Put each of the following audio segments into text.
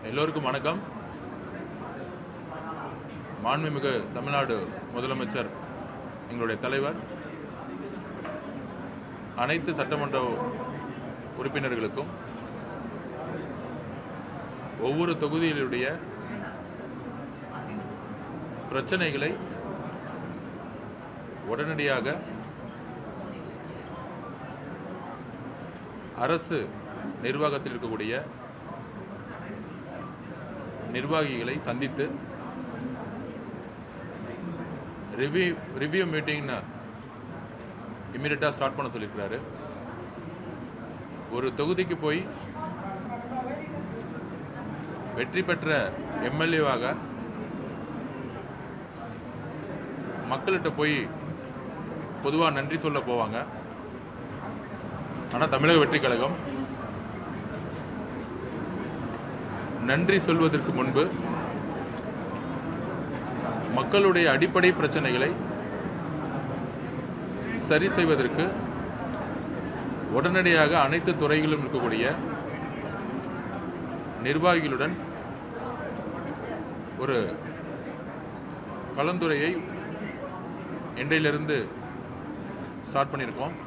எல்லோருக்கும் வணக்கம். மாண்புமிகு தமிழ்நாடு முதலமைச்சர் எங்களுடைய தலைவர் அனைத்து சட்டமன்ற உறுப்பினர்களுக்கும் ஒவ்வொரு தொகுதியிலுடைய பிரச்சனைகளை உடனடியாக அரசு நிர்வாகத்தில் இருக்கக்கூடிய நிர்வாகிகளை சந்தித்து ரிவ்யூ மீட்டிங் இமிடியேட்டா ஸ்டார்ட் பண்ண சொல்லியிருக்கிறாரு. ஒரு தொகுதிக்கு போய் வெற்றி பெற்ற எம்எல்ஏவாக மக்கள்கிட்ட போய் பொதுவாக நன்றி சொல்ல போவாங்க. ஆனால் தமிழக வெற்றி கழகம் நன்றி சொல்வதற்கு முன்பு மக்களுடைய அடிப்படை பிரச்சனைகளை சரி செய்வதற்கு உடனடியாக அனைத்து துறைகளிலும் இருக்கக்கூடிய நிர்வாகிகளுடன் ஒரு கலந்துரையை இன்றையிலிருந்து ஸ்டார்ட் பண்ணியிருக்கோம்.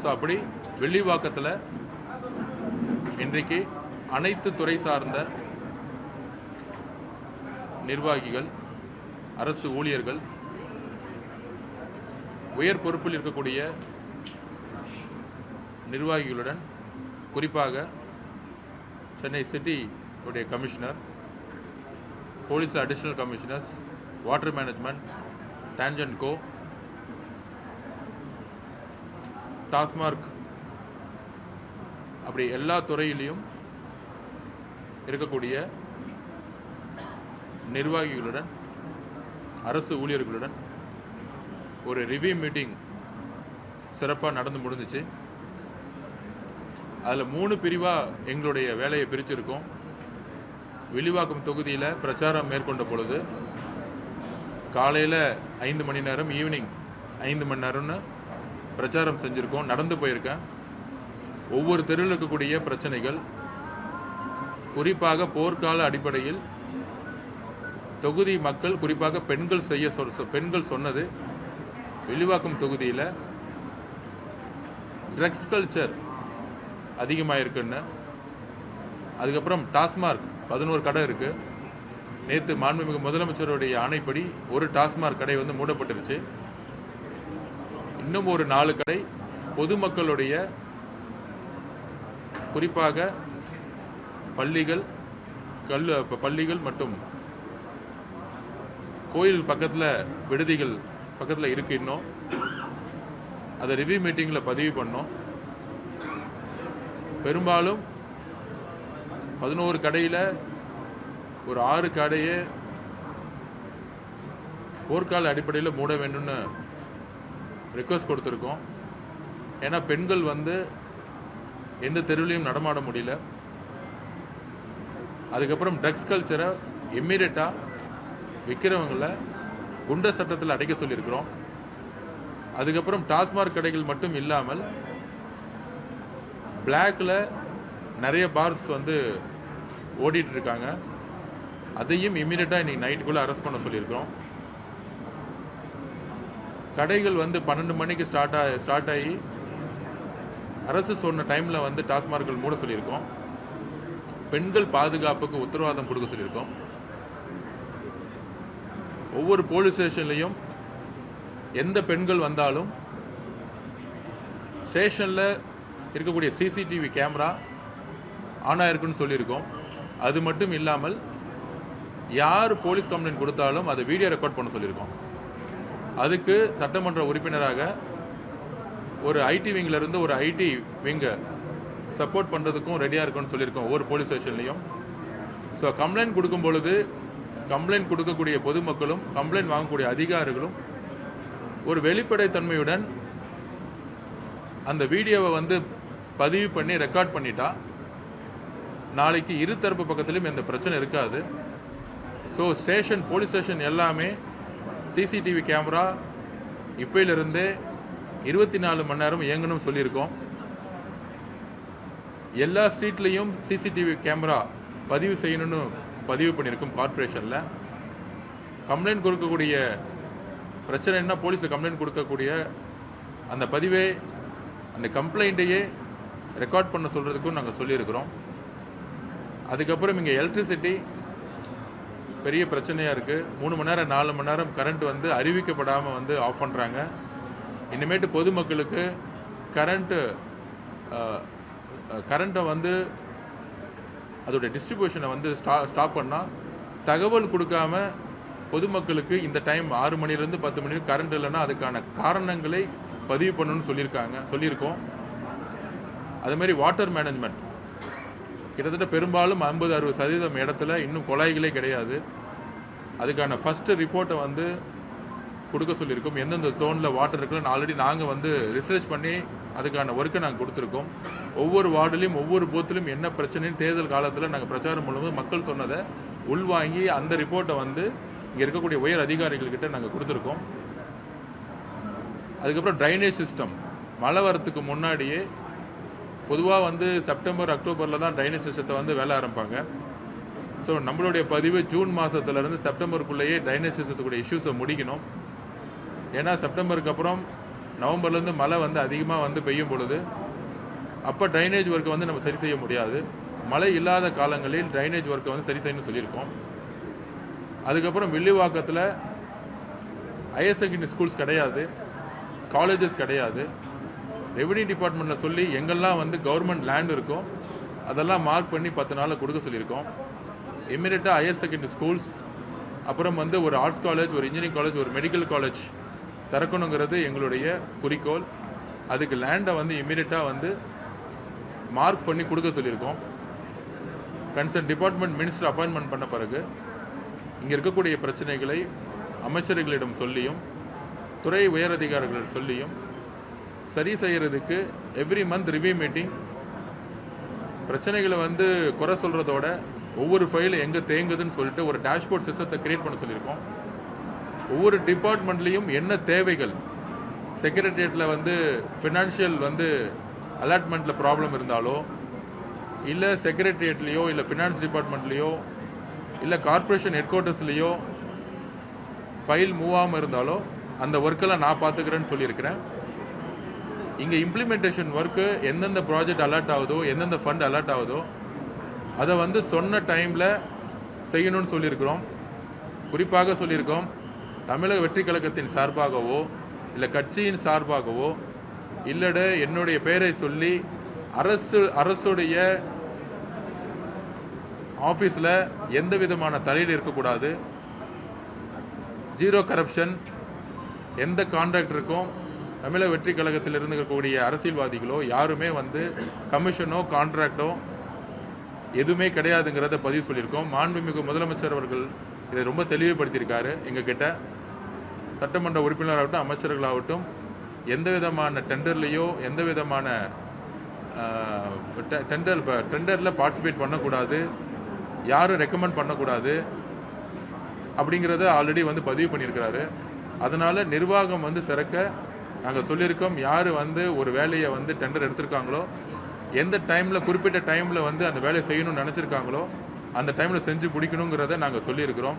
ஸோ அப்படி வெள்ளிவாக்கத்தில் இன்றைக்கு அனைத்து துறை சார்ந்த நிர்வாகிகள், அரசு ஊழியர்கள், உயர் பொறுப்பில் இருக்கக்கூடிய நிர்வாகிகளுடன், குறிப்பாக சென்னை சிட்டி உடைய commissioner, police additional commissioners, water management, Tangedco, TASMAC, அப்படி எல்லா துறையிலையும் இருக்கக்கூடிய நிர்வாகிகளுடன், அரசு ஊழியர்களுடன் ஒரு ரிவ்யூ மீட்டிங் சிறப்பாக நடந்து முடிஞ்சிச்சு. அதில் 3 பிரிவாக எங்களுடைய வேலையை பிரிச்சிருக்கோம். வில்லிவாக்கம் தொகுதியில் பிரச்சாரம் மேற்கொண்ட பொழுது காலையில் 5 மணி நேரம், ஈவினிங் 5 மணி நேரம்னு பிரச்சாரம் செஞ்சுருக்கோம். நடந்து போயிருக்கேன். ஒவ்வொரு தெருவில் இருக்கக்கூடிய பிரச்சனைகள், குறிப்பாக போர்க்கால அடிப்படையில் தொகுதி மக்கள், குறிப்பாக பெண்கள் சொன்னது, வில்லிவாக்கம் தொகுதியில் ட்ரக்ஸ் கல்ச்சர் அதிகமாக இருக்குன்னு. அதுக்கப்புறம் டாஸ்மார்க் 11 கடை இருக்கு. நேற்று மாண்புமிகு முதலமைச்சருடைய ஆணைப்படி ஒரு டாஸ்மார்க் கடை மூடப்பட்டிருச்சு. இன்னும் ஒரு 4 கடை பொதுமக்களுடைய, குறிப்பாக பள்ளிகள் மற்றும் கோயில் பக்கத்தில், விடுதிகள் பக்கத்தில் இருக்கு. இன்னும் அதை ரிவ்யூ மீட்டிங்கில் பதிவு பண்ணோம். பெரும்பாலும் 11 கடையில் ஒரு 6 கடையை போர்க்கால அடிப்படையில் மூட வேண்டும்னு ரிக்வஸ்ட் கொடுத்துருக்கோம். ஏன்னா பெண்கள் எந்த தெருவிலையும் நடமாட முடியல. அதுக்கப்புறம் ட்ரக்ஸ் கல்ச்சரை இம்மீடியட்டா விற்கிறவங்கள குண்டர் சட்டத்தில் அடைக்க சொல்லியிருக்கிறோம். அதுக்கப்புறம் டாஸ்மார்க் கடைகள் மட்டும் இல்லாமல் பிளாக்ல நிறைய பார்ஸ் ஓடிட்டு இருக்காங்க. அதையும் இம்மீடியட்டா இன்னைக்கு நைட்டுக்குள்ள அரெஸ்ட் பண்ண சொல்லியிருக்கிறோம். கடைகள் 12 மணிக்கு ஸ்டார்ட் ஆகி அரசு சொன்ன டைம்ல டாஸ்மார்க்கள் மூட சொல்லியிருக்கோம். பெண்கள் பாதுகாப்புக்கு உத்தரவாதம் கொடுக்க சொல்லியிருக்கோம். ஒவ்வொரு போலீஸ் ஸ்டேஷன்லையும் எந்த பெண்கள் வந்தாலும் ஸ்டேஷன்ல இருக்கக்கூடிய சிசிடிவி கேமரா ஆன் ஆயிருக்குன்னு சொல்லியிருக்கோம். அது மட்டும் இல்லாமல் யார் போலீஸ் கம்ப்ளைண்ட் கொடுத்தாலும் அதை வீடியோ ரெக்கார்ட் பண்ண சொல்லியிருக்கோம். அதுக்கு சட்டமன்ற உறுப்பினராக ஒரு ஐடி விங்ல இருந்து ஒரு ஐடி விங்க சப்போர்ட் பண்றதுக்கும் ரெடியா இருக்குன்னு சொல்லியிருக்கோம் ஒவ்வொரு போலீஸ் ஸ்டேஷன்லையும். ஸோ கம்ப்ளைண்ட் கொடுக்கும் பொழுது கம்ப்ளைண்ட் கொடுக்கக்கூடிய பொதுமக்களும் கம்ப்ளைண்ட் வாங்கக்கூடிய அதிகாரிகளும் ஒரு வெளிப்படைத்தன்மையுடன் அந்த வீடியோவை பதிவு பண்ணி ரெக்கார்ட் பண்ணிட்டா நாளைக்கு இருதரப்பு பக்கத்திலும் எந்த பிரச்சனை இருக்காது. ஸோ போலீஸ் ஸ்டேஷன் எல்லாமே சிசிடிவி கேமரா இப்பையிலிருந்தே 24 மணி நேரம் இயங்கணும் சொல்லியிருக்கோம். எல்லா ஸ்ட்ரீட்லேயும் சிசிடிவி கேமரா பதிவு செய்யணும்னு பதிவு பண்ணியிருக்கும் கார்பரேஷனில். கம்ப்ளைண்ட் கொடுக்கக்கூடிய பிரச்சனை என்ன, போலீஸில் கம்ப்ளைண்ட் கொடுக்கக்கூடிய அந்த பதிவே அந்த கம்ப்ளைண்ட்டையே ரெக்கார்ட் பண்ண சொல்கிறதுக்கும் நாங்கள் சொல்லியிருக்கிறோம். அதுக்கப்புறம் இங்கே எலக்ட்ரிசிட்டி பெரிய பிரச்சனையாக இருக்குது. 3 மணி நேரம் 4 மணி நேரம் கரண்ட் வந்து அறிவிக்கப்படாமல் வந்து ஆஃப் பண்ணுறாங்க. இனிமேட்டு பொதுமக்களுக்கு கரண்ட்டை வந்து அதோட டிஸ்ட்ரிபியூஷனை வந்து ஸ்டாப் பண்ணால் தகவல் கொடுக்காம பொதுமக்களுக்கு இந்த டைம் 6 மணிலேருந்து 10 மணி கரண்ட் இல்லைன்னா அதுக்கான காரணங்களை பதிவு பண்ணணும்னு சொல்லியிருக்கோம். அதுமாரி வாட்டர் மேனேஜ்மெண்ட் கிட்டத்தட்ட பெரும்பாலும் 50-60% இடத்துல இன்னும் குழாய்களே கிடையாது. அதுக்கான ஃபஸ்ட்டு ரிப்போர்ட்டை வந்து கொடுக்க சொல்லியிருக்கோம். எந்தெந்த ஜோனில் வாட்டர் இருக்குன்னு ஆல்ரெடி நாங்கள் வந்து ரிசர்ச் பண்ணி அதுக்கான ஒர்க்கை நாங்கள் கொடுத்துருக்கோம். ஒவ்வொரு வார்டுலையும் ஒவ்வொரு பூத்திலும் என்ன பிரச்சனைன்னு தேர்தல் காலத்தில் நாங்கள் பிரச்சாரம் பண்ணும்போது மக்கள் சொன்னதை உள்வாங்கி அந்த ரிப்போர்ட்டை வந்து இங்கே இருக்கக்கூடிய உயர் அதிகாரிகள்கிட்ட நாங்கள் கொடுத்துருக்கோம். அதுக்கப்புறம் ட்ரைனேஜ் சிஸ்டம் மழை வரத்துக்கு முன்னாடியே பொதுவாக வந்து செப்டம்பர் அக்டோபரில் தான் ட்ரைனேஜ் சிஸ்டத்தை வந்து வேலை ஆரம்பிப்பாங்க. ஸோ நம்மளுடைய பதிவு ஜூன் மாதத்துலேருந்து செப்டம்பருக்குள்ளேயே ட்ரைனேஜ் சிஸ்டத்துக்குடைய இஷ்யூஸை முடிக்கணும். ஏன்னா செப்டம்பருக்கு அப்புறம் நவம்பர்லேருந்து மழை வந்து அதிகமாக வந்து பெய்யும் பொழுது அப்போ ட்ரைனேஜ் ஒர்க்கை வந்து நம்ம சரி செய்ய முடியாது. மழை இல்லாத காலங்களில் ட்ரைனேஜ் ஒர்க்கை வந்து சரி செய்யணும்னு சொல்லியிருக்கோம். அதுக்கப்புறம் வில்லிவாக்கத்தில் ஹையர் செகண்டரி ஸ்கூல்ஸ் கிடையாது, காலேஜஸ் கிடையாது. ரெவென்யூ டிபார்ட்மெண்ட்டில் சொல்லி எங்கெல்லாம் வந்து கவர்மெண்ட் லேண்ட் இருக்கோ அதெல்லாம் மார்க் பண்ணி 10 நாளில் கொடுக்க சொல்லியிருக்கோம். இம்மிடியட்டாக ஹையர் செகண்டரி ஸ்கூல்ஸ், அப்புறம் வந்து ஒரு ஆர்ட்ஸ் காலேஜ், ஒரு இன்ஜினியரிங் காலேஜ், ஒரு மெடிக்கல் காலேஜ் திறக்கணுங்கிறது எங்களுடைய குறிக்கோள். அதுக்கு லேண்டை வந்து இம்மிடியட்டாக வந்து மார்க் பண்ணி கொடுக்க சொல்லியிருக்கோம். கன்சர்ன் டிபார்ட்மெண்ட் மினிஸ்டர் அப்பாயின்மெண்ட் பண்ண பிறகு இங்கே இருக்கக்கூடிய பிரச்சனைகளை அமைச்சர்களிடம் சொல்லியும் துறை உயர் அதிகாரிகளிடம் சொல்லியும் சரி செய்யறதுக்கு எவ்ரி மந்த் ரிவ்யூ மீட்டிங், பிரச்சனைகளை வந்து குறை சொல்றதோட ஒவ்வொரு ஃபைலும் எங்கே தேங்குதுன்னு சொல்லிட்டு ஒரு டேஷ்போர்ட் சிஸ்டத்தை கிரியேட் பண்ண சொல்லியிருக்கோம். ஒவ்வொரு டிபார்ட்மெண்ட்லேயும் என்ன தேவைகள், செக்ரட்டரியேட்டில் வந்து ஃபினான்ஷியல் வந்து அலாட்மெண்ட்டில் ப்ராப்ளம் இருந்தாலோ, இல்லை செக்ரட்டரியேட்லேயோ, இல்லை ஃபினான்ஸ் டிபார்ட்மெண்ட்லேயோ, இல்லை கார்பரேஷன் ஹெட் குவார்ட்டர்ஸ்லேயோ ஃபைல் மூவ் ஆகாமல் இருந்தாலோ அந்த ஒர்க்கெல்லாம் நான் பார்த்துக்கிறேன்னு சொல்லியிருக்கிறேன். இங்கே இம்ப்ளிமெண்டேஷன் ஒர்க்கு எந்தெந்த ப்ராஜெக்ட் அலர்ட் ஆகுதோ, எந்தெந்த ஃபண்ட் அலர்ட் ஆகுதோ அதை வந்து சொன்ன டைமில் செய்யணும்னு சொல்லியிருக்கிறோம். குறிப்பாக சொல்லியிருக்கோம், தமிழக வெற்றி கழகத்தின் சார்பாகவோ இல்லை கட்சியின் சார்பாகவோ இல்லட என்னுடைய பெயரை சொல்லி அரசுடைய ஆஃபீஸில் எந்த விதமான தலையீடு இருக்கக்கூடாது. Zero corruption. எந்த கான்ட்ராக்டருக்கும் தமிழக வெற்றி கழகத்தில் இருந்துக்கூடிய அரசியல்வாதிகளோ யாருமே வந்து கமிஷனோ கான்ட்ராக்டோ எதுவுமே கிடையாதுங்கிறத பதிவு சொல்லியிருக்கோம். மாண்புமிகு முதலமைச்சர் அவர்கள் இதை ரொம்ப தெளிவுபடுத்தியிருக்காரு. எங்ககிட்ட சட்டமன்ற உறுப்பினராகட்டும் அமைச்சர்களாகட்டும் எந்த விதமான டெண்டர்லேயோ எந்த விதமான டெண்டரில் பார்ட்டிசிபேட் பண்ணக்கூடாது, யாரும் ரெக்கமெண்ட் பண்ணக்கூடாது அப்படிங்கிறத ஆல்ரெடி வந்து பதிவு பண்ணியிருக்கிறாரு. அதனால நிர்வாகம் வந்து சிறக்க நாங்கள் சொல்லியிருக்கோம். யார் வந்து ஒரு வேலையை வந்து டெண்டர் எடுத்திருக்காங்களோ, எந்த டைமில் குறிப்பிட்ட டைமில் வந்து அந்த வேலையை செய்யணும்னு நினச்சிருக்காங்களோ அந்த டைமில் செஞ்சு முடிக்கணுங்கிறத நாங்கள் சொல்லியிருக்கிறோம்.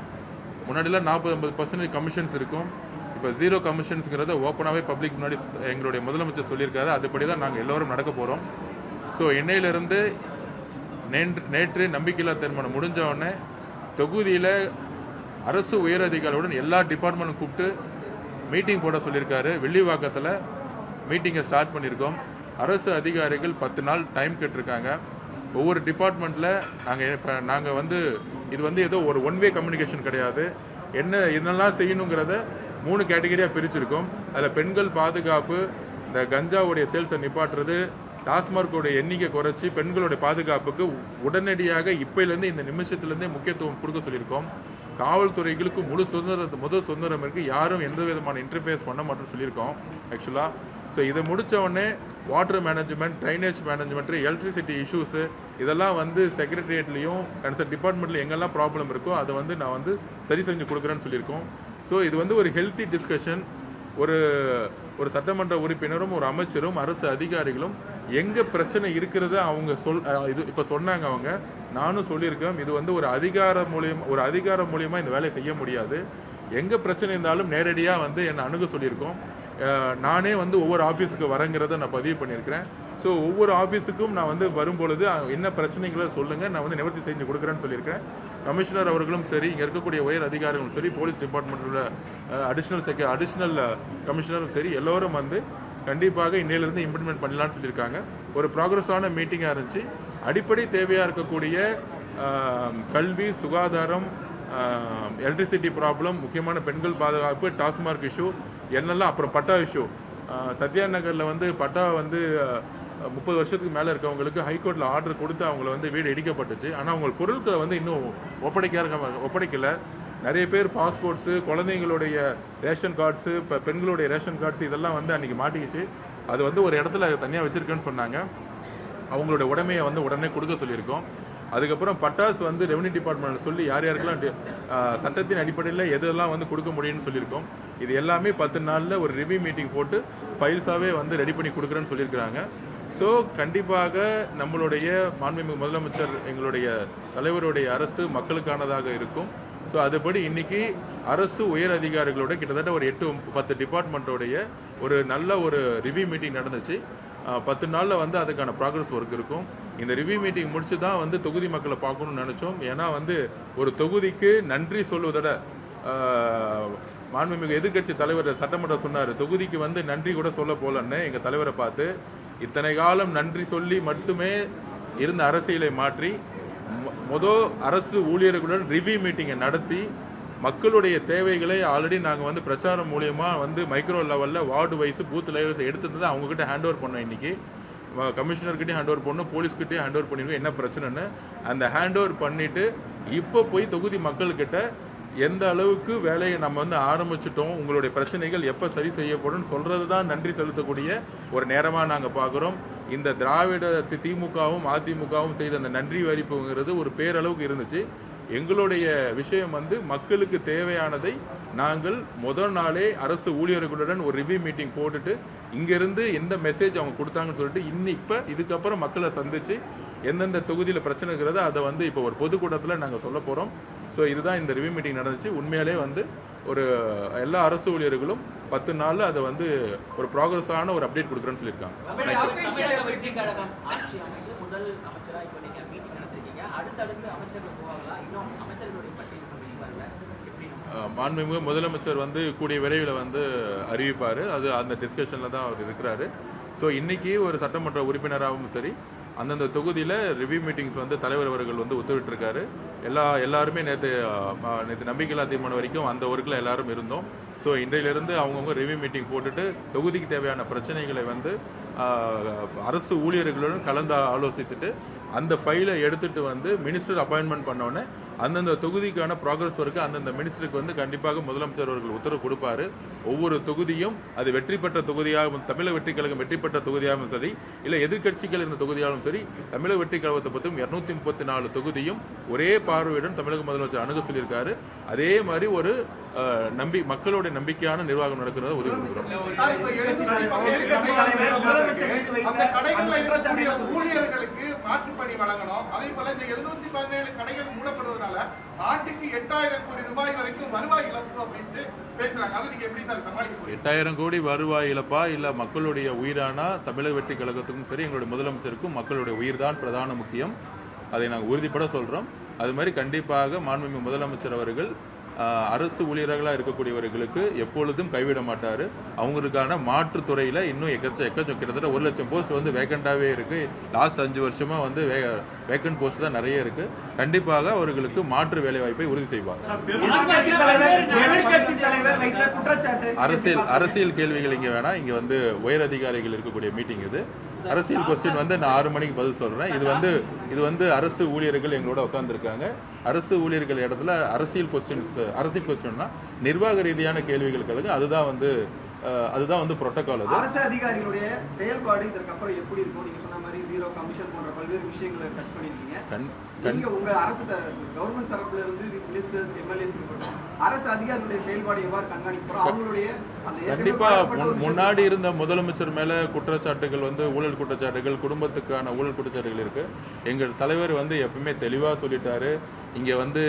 முன்னாடிலாம் 40-50% கமிஷன்ஸ் இருக்கும். இப்போ ஜீரோ கமிஷன்ஸுங்கிறத ஓப்பனாகவே பப்ளிக் முன்னாடி எங்களுடைய முதலமைச்சர் சொல்லியிருக்காரு. அதுபடி தான் நாங்கள் எல்லோரும் நடக்க போகிறோம். ஸோ இன்னையிலிருந்து நேற்று நம்பிக்கையில்லா தீர்மானம் முடிஞ்ச உடனே தொகுதியில் அரசு உயரதிகாரிகளுடன் எல்லா டிபார்ட்மெண்ட்டும் கூப்பிட்டு மீட்டிங் போட சொல்லியிருக்காரு. வில்லிவாக்கத்தில் மீட்டிங்கை ஸ்டார்ட் பண்ணியிருக்கோம். அரசு அதிகாரிகள் 10 நாள் டைம் கேட்டிருக்காங்க. ஒவ்வொரு டிபார்ட்மெண்ட்டில் நாங்கள் வந்து இது வந்து ஏதோ ஒரு ஒன்-வே கம்யூனிகேஷன் கிடையாது. என்னெல்லாம் செய்யணுங்கிறத 3 கேட்டகரியாக பிரிச்சிருக்கோம். அதில் பெண்கள் பாதுகாப்பு, இந்த கஞ்சாவுடைய சேல்ஸை நிப்பாட்டுறது, டாஸ்மார்க்கோடைய எண்ணிக்கை குறைச்சி பெண்களுடைய பாதுகாப்புக்கு உடனடியாக இப்போலேருந்து இந்த நிமிஷத்துலேருந்தே முக்கியத்துவம் கொடுக்க சொல்லியிருக்கோம். காவல்துறைகளுக்கு முதல் சுதந்திரம் இருக்குது. யாரும் எந்த விதமான இன்டர்ஃபேஸ் பண்ண மாட்டோம்னு சொல்லியிருக்கோம் ஆக்சுவலாக. ஸோ இதை முடித்த உடனே water management, drainage management, electricity issues இதெல்லாம் வந்து செக்ரட்டரியேட்லேயும் கன்சர்ன் டிபார்ட்மெண்ட்டில் எங்கெல்லாம் ப்ராப்ளம் இருக்கோ அதை வந்து நான் வந்து சரி செஞ்சு கொடுக்குறேன்னு சொல்லியிருக்கோம். ஸோ இது வந்து ஒரு ஹெல்த்தி டிஸ்கஷன். ஒரு சட்டமன்ற உறுப்பினரும் ஒரு அமைச்சரும் அரசு அதிகாரிகளும் எங்க பிரச்சனை இருக்கிறத அவங்க இது இப்போ சொன்னாங்க. அவங்க நானும் சொல்லியிருக்கேன், இது வந்து ஒரு அதிகாரம் மூலியமா இந்த வேலையை செய்ய முடியாது. எங்க பிரச்சனை இருந்தாலும் நேரடியாக வந்து என்னை அணுக சொல்லியிருக்கோம். நானே வந்து ஒவ்வொரு ஆஃபீஸுக்கு வரங்கிறத நான் பதிவு பண்ணியிருக்கிறேன். ஸோ ஒவ்வொரு ஆஃபீஸுக்கும் நான் வந்து வரும்பொழுது என்ன பிரச்சனைகளை சொல்லுங்கள், நான் வந்து நிவர்த்தி செஞ்சு கொடுக்குறேன்னு சொல்லியிருக்கேன். கமிஷனர் அவர்களும் சரி, இங்கே இருக்கக்கூடிய உயர் அதிகாரிகளும் சரி, போலீஸ் டிபார்ட்மெண்ட்டில் அடிஷ்னல் கமிஷனரும் சரி, எல்லோரும் வந்து கண்டிப்பாக இன்னையிலிருந்து இம்ப்ளிமெண்ட் பண்ணலான்னு சொல்லியிருக்காங்க. ஒரு ப்ராக்ரஸான மீட்டிங்காக இருந்துச்சு. அடிப்படை தேவையாக இருக்கக்கூடிய கல்வி, சுகாதாரம், எலக்ட்ரிசிட்டி ப்ராப்ளம், முக்கியமான பெண்கள் பாதுகாப்பு, டாஸ்மார்க் இஷ்யூ என்னெல்லாம், அப்புறம் பட்டா இஷ்யூ. சத்யா நகரில் வந்து பட்டா வந்து 30 வருஷத்துக்கு மேலே இருக்கவங்களுக்கு ஹைகோர்ட்டில் ஆர்டர் கொடுத்து அவங்கள வந்து வீடு இடிக்கப்பட்டுச்சு. ஆனால் அவங்க பொருட்களை வந்து இன்னும் ஒப்படைக்கல. நிறைய பேர் பாஸ்போர்ட்ஸு, குழந்தைங்களுடைய ரேஷன் கார்ட்ஸு, இப்போ பெண்களுடைய ரேஷன் கார்ட்ஸ் இதெல்லாம் வந்து அன்றைக்கி மாட்டிக்கிச்சு. அது வந்து ஒரு இடத்துல தனியாக வச்சுருக்கேன்னு சொன்னாங்க. அவங்களோட உடைமையை வந்து உடனே கொடுக்க சொல்லியிருக்கோம். அதுக்கப்புறம் பட்டாஸ் வந்து ரெவன்யூ டிபார்ட்மெண்ட் சொல்லி யார் யாருக்கெல்லாம் சட்டத்தின் அடிப்படையில் எதெல்லாம் வந்து கொடுக்க முடியும்னு சொல்லியிருக்கோம். இது எல்லாமே 10 நாளில் ஒரு ரிவ்யூ மீட்டிங் போட்டு ஃபைல்ஸாகவே வந்து ரெடி பண்ணி கொடுக்குறேன்னு சொல்லியிருக்கிறாங்க. ஸோ கண்டிப்பாக நம்மளுடைய மாண்புமிகு முதலமைச்சர், எங்களுடைய தலைவருடைய அரசு மக்களுக்கானதாக இருக்கும். ஸோ அதுபடி இன்னைக்கு அரசு உயர் அதிகாரிகளோட கிட்டத்தட்ட ஒரு 8-10 டிபார்ட்மெண்ட்டோடைய ஒரு நல்ல ஒரு ரிவ்யூ மீட்டிங் நடந்துச்சு. 10 நாளில் வந்து அதுக்கான ப்ராக்ரஸ் ஒர்க் இருக்கும். இந்த ரிவ்யூ மீட்டிங் முடிச்சு தான் வந்து தொகுதி மக்களை பார்க்கணும்னு நினச்சோம். ஏன்னா வந்து ஒரு தொகுதிக்கு நன்றி சொல்வதோட மாண்புமிகு எதிர்கட்சி தலைவர் சட்டமன்றம் சொன்னார், தொகுதிக்கு வந்து நன்றி கூட சொல்ல போலன்னு. எங்கள் தலைவரை பார்த்து இத்தனை காலம் நன்றி சொல்லி மட்டுமே இருந்த அரசியலை மாற்றி அரசு ஊழியர்களுடன் ரிவ்யூ மீட்டிங்கை நடத்தி மக்களுடைய தேவைகளை ஆல்ரெடி நாங்கள் வந்து பிரச்சாரம் மூலியமா வந்து மைக்ரோ லெவலில், வார்டு வைஸ், பூத் லெவல்ஸ் எடுத்துட்டு அவங்ககிட்ட ஹேண்ட் ஓவர் பண்ணோம். இன்னைக்கு கமிஷனர்கிட்டையும் ஹேண்ட் ஓவர் பண்ணோம், போலீஸ்கிட்டையும் ஹேண்ட் ஓவர் பண்ணிருக்கோம் என்ன பிரச்சனைன்னு. அந்த ஹேண்ட் ஓவர் பண்ணிட்டு இப்போ போய் தொகுதி மக்கள்கிட்ட எந்த அளவுக்கு வேலையை நம்ம வந்து ஆரம்பிச்சிட்டோம், உங்களுடைய பிரச்சனைகள் எப்போ சரி செய்யப்படும் சொல்றது தான் நன்றி செலுத்தக்கூடிய ஒரு நேரமாக நாங்கள் பார்க்குறோம். இந்த திராவிட திமுகவும் அதிமுகவும் செய்த அந்த நன்றி வரிப்புங்கிறது ஒரு பேரளவுக்கு இருந்துச்சு. எங்களுடைய விஷயம் வந்து மக்களுக்கு தேவையானதை நாங்கள் முதல் நாளே அரசு ஊழியர்களுடன் ஒரு ரிவ்யூ மீட்டிங் போட்டுட்டு இங்கிருந்து எந்த மெசேஜ் அவங்க கொடுத்தாங்கன்னு சொல்லிட்டு இப்போ இதுக்கப்புறம் மக்களை சந்திச்சு எந்தெந்த தொகுதியில் பிரச்சனை இருக்கிறதோ அதை வந்து இப்போ ஒரு பொதுக்கூட்டத்தில் நாங்கள் சொல்ல போகிறோம். ஸோ இதுதான் இந்த ரிவ்யூ மீட்டிங் நடந்துச்சு. உண்மையாலே வந்து ஒரு எல்லா அரசு ஊழியர்களும் 10 நாளில் அதை வந்து ஒரு ப்ராக்ரஸான ஒரு அப்டேட் கொடுக்குறேன்னு சொல்லியிருக்காங்க. மாண்புமிகு முதலமைச்சர் வந்து கூடிய விரைவில் வந்து அறிவிப்பார். அது அந்த டிஸ்கஷனில் தான் அவர் இருக்கிறாரு. ஸோ இன்னைக்கு ஒரு சட்டமன்ற உறுப்பினராகவும் சரி, அந்தந்த தொகுதியில் ரிவ்யூ மீட்டிங்ஸ் வந்து தலைவர் அவர்கள் வந்து உத்தரவிட்டிருக்காரு. எல்லாருமே நேற்று நம்பிக்கையில்லா தீர்மானம் வரைக்கும் அந்த ஒர்க்கில் எல்லாரும் இருந்தோம். ஸோ இன்றையிலிருந்து அவங்கவுங்க ரிவ்யூ மீட்டிங் போட்டுட்டு தொகுதிக்கு தேவையான பிரச்சனைகளை வந்து அரசு ஊழியர்களுடன் கலந்து ஆலோசித்துட்டு அந்த ஃபைலை எடுத்துட்டு வந்து மினிஸ்டர் அப்பாயின்மெண்ட் பண்ணோன்னே அந்தந்த தொகுதிக்கான ப்ராக்ரஸ் ஒர்க்கு அந்தந்த மினிஸ்டருக்கு வந்து கண்டிப்பாக முதலமைச்சர் அவர்கள் உத்தரவு கொடுப்பாரு. ஒவ்வொரு தொகுதியும் அது வெற்றி பெற்ற தொகுதியாகவும், தமிழக வெற்றி கழகம் வெற்றி பெற்ற தொகுதியாகவும் சரி, இல்லை எதிர்கட்சிகள் இருந்த தொகுதியாகவும் சரி, தமிழக வெற்றி கழகத்தை பற்றும் 234 தொகுதியும் ஒரே பார்வையுடன் தமிழக முதலமைச்சர் அணுக சொல்லியிருக்காரு. அதே மாதிரி ஒரு மக்களுடைய நம்பிக்கையான நிர்வாகம் நடக்கிறத உறுதி கொடுக்கிறோம். மாற்றுப்பணி வழங்கணும். அதே போல இந்த 717 கடைகள் மூடப்படுவதனால ஆண்டுக்கு 8000 கோடி ரூபாய் வரைக்கும் வருவாய் இழப்பு அப்படின்னு பேசுறாங்க. அது நீங்க எப்படி சார் சமாளிக்க போறீங்க? 8000 கோடி வருவாய் இழப்பா இல்ல மக்களுடைய உயிரானா? தமிழக வெற்றி கழகத்துக்கும் சரி, எங்களுடைய முதலமைச்சருக்கும் மக்களுடைய உயிர் தான் பிரதான முக்கியம். அதை நாங்கள் உறுதிப்பட சொல்றோம். அது மாதிரி கண்டிப்பாக மாண்புமிகு முதலமைச்சர் அவர்கள் அரசு ஊழியர்களாக இருக்கக்கூடியவர்களுக்கு எப்பொழுதும் கைவிட மாட்டார். அவங்களுக்கான மாற்றுத்துறையில் இன்னும் கிட்டத்தட்ட 1 லட்சம் போஸ்ட் வந்து வேக்கண்டாகவே இருக்கு. லாஸ்ட் 5 வருஷமா வந்து வேக்கண்ட் போஸ்ட் தான் நிறைய இருக்கு. கண்டிப்பாக அவர்களுக்கு மாற்று வேலை வாய்ப்பை உறுதி செய்வார். அரசியல் கேள்விகள் இங்க வேணாம். இங்க வந்து உயர் அதிகாரிகள் இருக்கக்கூடிய மீட்டிங் இது. அரசியல் கொஸ்டின் வந்து நான் 6 மணிக்கு பதில் சொல்றேன். இது வந்து அரசு ஊழியர்கள் எங்களோட உட்கார்ந்துருக்காங்க. அரசு ஊழியர்கள் இடத்துல அரசியல் கொஸ்டின்னா நிர்வாக ரீதியான கேள்விகள் கலகு. அதுதான் வந்து புரோட்டோகால். அது அரசு அதிகாரிகளுடைய செயல்பாடு இதற்கு அப்புறம் எப்படி இருக்கும்? நீங்க சொன்ன மாதிரி செலவு கமிஷன் போன்ற பல்வேறு விஷயங்களை டச் பண்ணிருக்கீங்க. கண் நீங்க உங்க அரசு கவர்மெண்ட் தரப்புல இருந்து மினிஸ்டர்ஸ் எம்எல்ஏஸ் அரசு அதிகாரிகளுடைய செயல்பாடு எவ்வாறு கண்காணிக்கிறோம் அவங்களுடைய கண்டிப்பா முன்னாடி இருந்த முதலமைச்சர் மேல குற்றச்சாட்டுகள் வந்து ஊழல் குற்றச்சாட்டுகள், குடும்பத்துக்கான ஊழல் குற்றச்சாட்டுகள் இருக்கு. எங்கள் தலைவர் வந்து எப்பவுமே தெளிவா சொல்லிட்டாரு, இங்க வந்து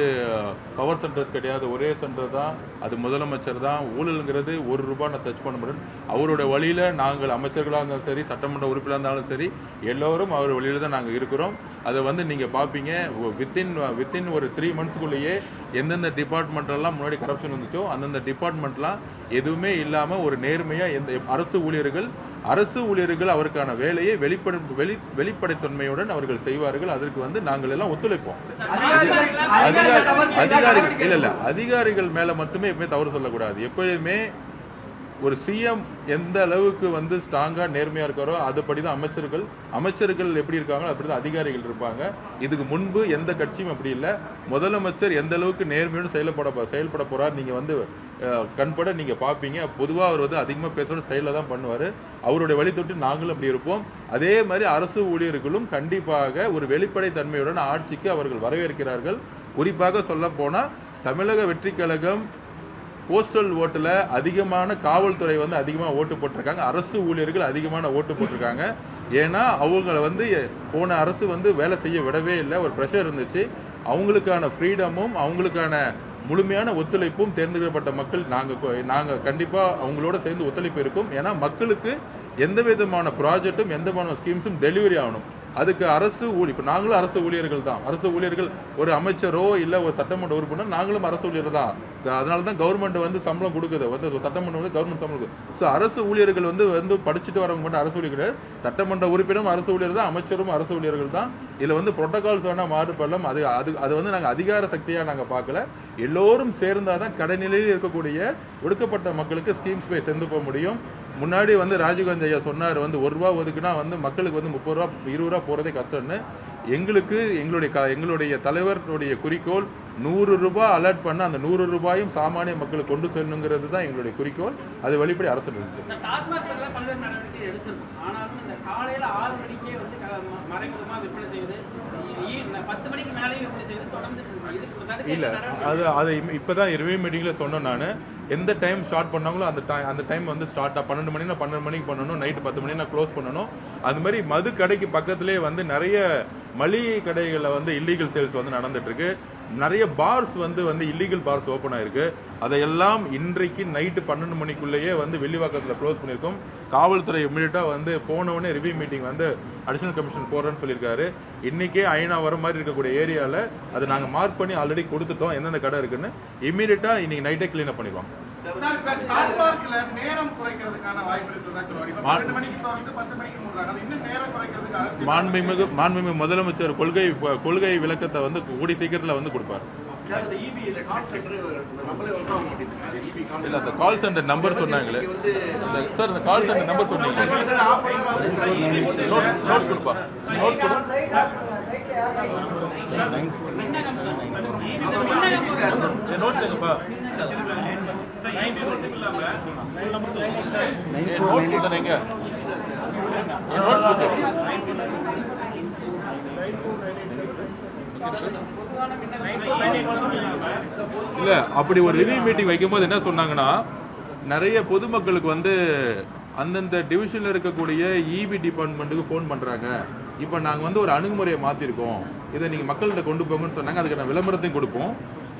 பவர் சென்டர்ஸ் கிடையாது, ஒரே சென்டர் தான், அது முதலமைச்சர் தான். ஊழலுங்கிறது ₹1 நான் டச் பண்ண முடியும். அவரோட வழியில நாங்கள் அமைச்சர்களாக இருந்தாலும் சரி, சட்டமன்ற உறுப்பினராக இருந்தாலும் சரி, எல்லோரும் அவர் வழியில தான் நாங்கள் இருக்கிறோம். அதை வந்து நீங்க பாப்பீங்க. வித்தின் ஒரு 3 monthsக்குள்ளேயே எந்தெந்த டிபார்ட்மெண்ட் எல்லாம் முன்னாடி கரப்ஷன் இருந்துச்சோ அந்தந்த டிபார்ட்மெண்ட்லாம் எதுவுமே இல்லாம ஒரு நேர்மையா எந்த அரசு ஊழியர்கள் அவருக்கான வேலையை வெளிப்படைத்தன்மையுடன் அவர்கள் செய்வார்கள். அதற்கு வந்து நாங்கள் எல்லாம் ஒத்துழைப்போம். அதிகாரிகள் மேல மட்டுமே எப்பவுமே தவறு சொல்லக்கூடாது. எப்பயுமே ஒரு சிஎம் எந்த அளவுக்கு வந்து ஸ்ட்ராங்கா நேர்மையா இருக்காரோ அதுபடிதான் அமைச்சர்கள் எப்படி இருக்காங்களோ அப்படிதான் அதிகாரிகள் இருப்பாங்க. இதுக்கு முன்பு எந்த கட்சியும் அப்படி இல்லை. முதலமைச்சர் எந்த அளவுக்கு நேர்மையோடு செயல்பட போறார் நீங்க வந்து கண்பட நீங்க பாப்பீங்க. பொதுவா அவர் வந்து அதிகமா பேசுற செயல தான் பண்ணுவாரு. அவருடைய வழி தொட்டு நாங்களும் அப்படி இருப்போம். அதே மாதிரி அரசு ஊழியர்களும் கண்டிப்பாக ஒரு வெளிப்படை தன்மையுடன் ஆட்சிக்கு அவர்கள் வரவேற்கிறார்கள். குறிப்பாக சொல்ல போனா தமிழக வெற்றி கழகம் போஸ்டல் ஓட்டுல அதிகமான காவல்துறை வந்து அதிகமா ஓட்டு போட்டிருக்காங்க, அரசு ஊழியர்கள் அதிகமான ஓட்டு போட்டிருக்காங்க. ஏன்னா அவங்கள வந்து போன அரசு வந்து வேலை செய்ய விடவே இல்லை, ஒரு பிரஷர் இருந்துச்சு. அவங்களுக்கான ஃப்ரீடமும் அவங்களுக்கான முழுமையான ஒத்துழைப்பும் தேர்ந்தெடுக்கப்பட்ட மக்கள் நாங்க கண்டிப்பா அவங்களோட சேர்ந்து ஒத்துழைப்பு இருக்கும். ஏன்னா மக்களுக்கு எந்த விதமான ப்ராஜெக்டும் எந்த விதமான ஸ்கீம்ஸும் டெலிவரி ஆகணும். அதுக்கு இப்ப நாங்களும் அரசு ஊழியர்கள் தான். அரசு ஊழியர்கள் ஒரு அமைச்சரோ இல்ல ஒரு சட்டமன்ற உறுப்பினர் நாங்களும் அரசு ஊழியர் தான். அதனாலதான் கவர்மெண்ட் வந்து சம்பளம் கொடுக்குது, வந்து சட்டமன்றம் வந்து கவர்மெண்ட் சம்பளம் கொடுக்குது. ஸோ அரசு ஊழியர்கள் வந்து படிச்சுட்டு வரவங்க மட்டும் அரசு ஊழியர்கள், சட்டமன்ற உறுப்பினரும் அரசு ஊழியர் தான், அமைச்சரும் அரசு ஊழியர்கள் தான். இதுல வந்து புரோட்டோகால்ஸ் வேணா மாறுபடலாம். அது வந்து நாங்க அதிகார சக்தியா நாங்க பார்க்கல. எல்லோரும் சேர்ந்தாதான் கடைநிலையில் இருக்கக்கூடிய ஒடுக்கப்பட்ட மக்களுக்கு ஸ்கீம்ஸ் போய் சேர்ந்து போக முடியும். முன்னாடி வந்து ராஜீவ்காந்தி ஐயா சொன்னார், வந்து ₹1 ஒதுக்குனா வந்து மக்களுக்கு வந்து ₹30 ₹20 போறதே கஷ்டம்னு. எங்களுடைய தலைவருடைய குறிக்கோள் ₹100 அலர்ட் பண்ண அந்த ₹100 சாமானிய மக்களுக்கு கொண்டு செல்லணுங்கிறது தான் எங்களுடைய குறிக்கோள். அது வெளிப்படை அரசு இல்ல. அது இப்பதான் ரிவ்யூ மீட்டிங்ல சொன்னேன் நானு. எந்த டைம் ஸ்டார்ட் பண்ணாங்களோ அந்த டைம் வந்து ஸ்டார்ட் 12 மணினா 12 மணிக்கு பண்ணணும், நைட் 10 மணினா க்ளோஸ் பண்ணணும். அது மாதிரி மது கடைக்கு பக்கத்திலே வந்து நிறைய மளிகை கடைகள்ல வந்து இல்லீகல் சேல்ஸ் வந்து நடந்துட்டு இருக்கு. நிறைய பார்ஸ் வந்து இல்லீகல் பார்ஸ் ஓபன் ஆயிருக்கு. அதையெல்லாம் இன்றைக்கு நைட்டு 12 மணிக்குள்ளேயே வந்து வெள்ளிவாக்கத்தில் க்ளோஸ் பண்ணியிருக்கோம். காவல்துறை இமிடியட்டா வந்து போனவனே ரிவ்யூ மீட்டிங் வந்து அடிஷனல் கமிஷன் போறேன்னு சொல்லியிருக்காரு. இன்னைக்கே ஐநா வர மாதிரி இருக்கக்கூடிய ஏரியால அதை நாங்க மார்க் பண்ணி ஆல்ரெடி கொடுத்துட்டோம் எந்தெந்த கடை இருக்குன்னு. இமிடியட்டா இன்னைக்கு நைட்டே கிளீன் அப் பண்ணிடுவோம். மாண்புமிகு முதலமைச்சர் கொள்கை விளக்கத்தை வந்து கூடி சீக்கிரத்துல வந்து கொடுப்பார். இல்ல அந்த கால் சென்டர் நம்பர் சொன்னாங்களே சார், அந்த கால் சென்டர் நம்பர் சொன்னீங்க, நோட்ஸ் கொடுப்பா, நோட்ஸ் கொடு. நோட் கேங்கப்பா, நோட்ஸ் கொடுத்தீங்க, நோட்ஸ் கொடுத்தீங்க. இல்ல அப்படி ஒரு ரிவ்யூ மீட்டிங் வைக்கும் போது என்ன சொன்னாங்கன்னா, நிறைய பொதுமக்களுக்கு வந்து அந்தந்த டிவிஷன்ல இருக்கக்கூடிய இபி டிபார்ட்மெண்ட்டுக்கு போன் பண்றாங்க. இப்ப நாங்க வந்து ஒரு அணுகுமுறையை மாத்திருக்கோம், இதை நீங்க மக்கள்கிட்ட கொண்டு போங்கன்னு சொன்னாங்க. அதுக்கான விளம்பரத்தையும் கொடுப்போம்.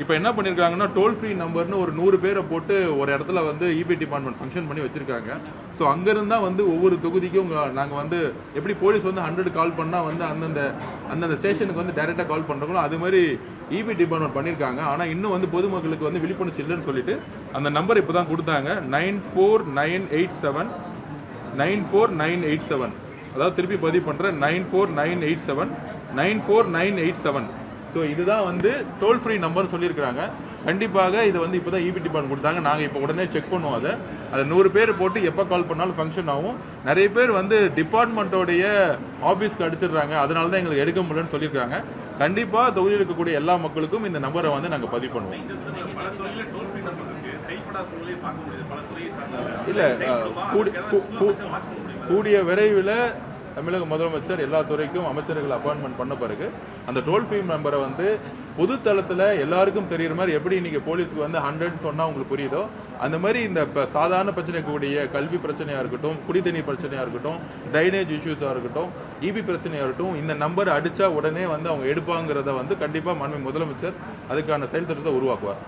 இப்ப என்ன பண்ணிருக்காங்கன்னா, டோல் ஃப்ரீ நம்பர்னு ஒரு 100 பேரை போட்டு ஒரு இடத்துல வந்து இபி டிபார்ட்மெண்ட் ஃபங்க்ஷன் பண்ணி வச்சிருக்காங்க. ஸோ அங்க இருந்தா வந்து ஒவ்வொரு தொகுதிக்கும் நாங்க வந்து எப்படி போலீஸ் வந்து 100 கால் பண்ணா வந்து அந்தந்த ஸ்டேஷனுக்கு வந்து டைரக்டா கால் பண்றாங்களோ அது மாதிரி இபி டிபார்ட்மெண்ட் பண்ணிருக்காங்க. ஆனா இன்னும் வந்து பொதுமக்களுக்கு வந்து விழிப்புணர்ச்சி இல்லைன்னு சொல்லிட்டு அந்த நம்பர் இப்பதான் கொடுத்தாங்க. 94987. அதாவது திருப்பி பதிவு பண்றேன், 94987. ஸோ இதுதான் வந்து டோல் ஃப்ரீ நம்பர் சொல்லியிருக்காங்க. கண்டிப்பாக இது வந்து இப்போதான் இபி டிபார்ட்மெண்ட் கொடுத்தாங்க. நாங்கள் இப்போ உடனே செக் பண்ணுவோம். அதை 100 பேர் போட்டு எப்போ கால் பண்ணாலும் ஃபங்க்ஷன் ஆகும். நிறைய பேர் வந்து டிபார்ட்மெண்ட்டோடைய ஆஃபீஸ்க்கு அடிச்சிடுறாங்க, அதனால தான் எங்களுக்கு எடுக்க முடியலன்னு சொல்லியிருக்காங்க. கண்டிப்பாக தொகுதியில் இருக்கக்கூடிய எல்லா மக்களுக்கும் இந்த நம்பரை வந்து நாங்கள் பதிவு பண்ணுவோம். இல்ல கூடிய விரைவில் தமிழக முதலமைச்சர் எல்லா துறைக்கும் அமைச்சர்கள் அப்பாயின்மெண்ட் பண்ண பிறகு அந்த டோல் ஃப்ரீ நம்பரை வந்து பொது தளத்தில் எல்லாருக்கும் தெரியுற மாதிரி எப்படி இன்னைக்கு போலீஸ்க்கு வந்து 100 சொன்னா உங்களுக்கு புரியுதோ அந்த மாதிரி இந்த சாதாரண பிரச்சனை கூடிய கல்வி பிரச்சனையா இருக்கட்டும், குடிதண்ணீர் பிரச்சனையா இருக்கட்டும், ட்ரைனேஜ் இஷ்யூஸா இருக்கட்டும், இபி பிரச்சனையா இருக்கட்டும், இந்த நம்பர் அடிச்சா உடனே வந்து அவங்க எடுப்பாங்கிறத வந்து கண்டிப்பா மாண்புமிகு முதலமைச்சர் அதுக்கான செயல் திட்டத்தை உருவாக்குவார்.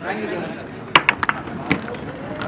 Thank you sir.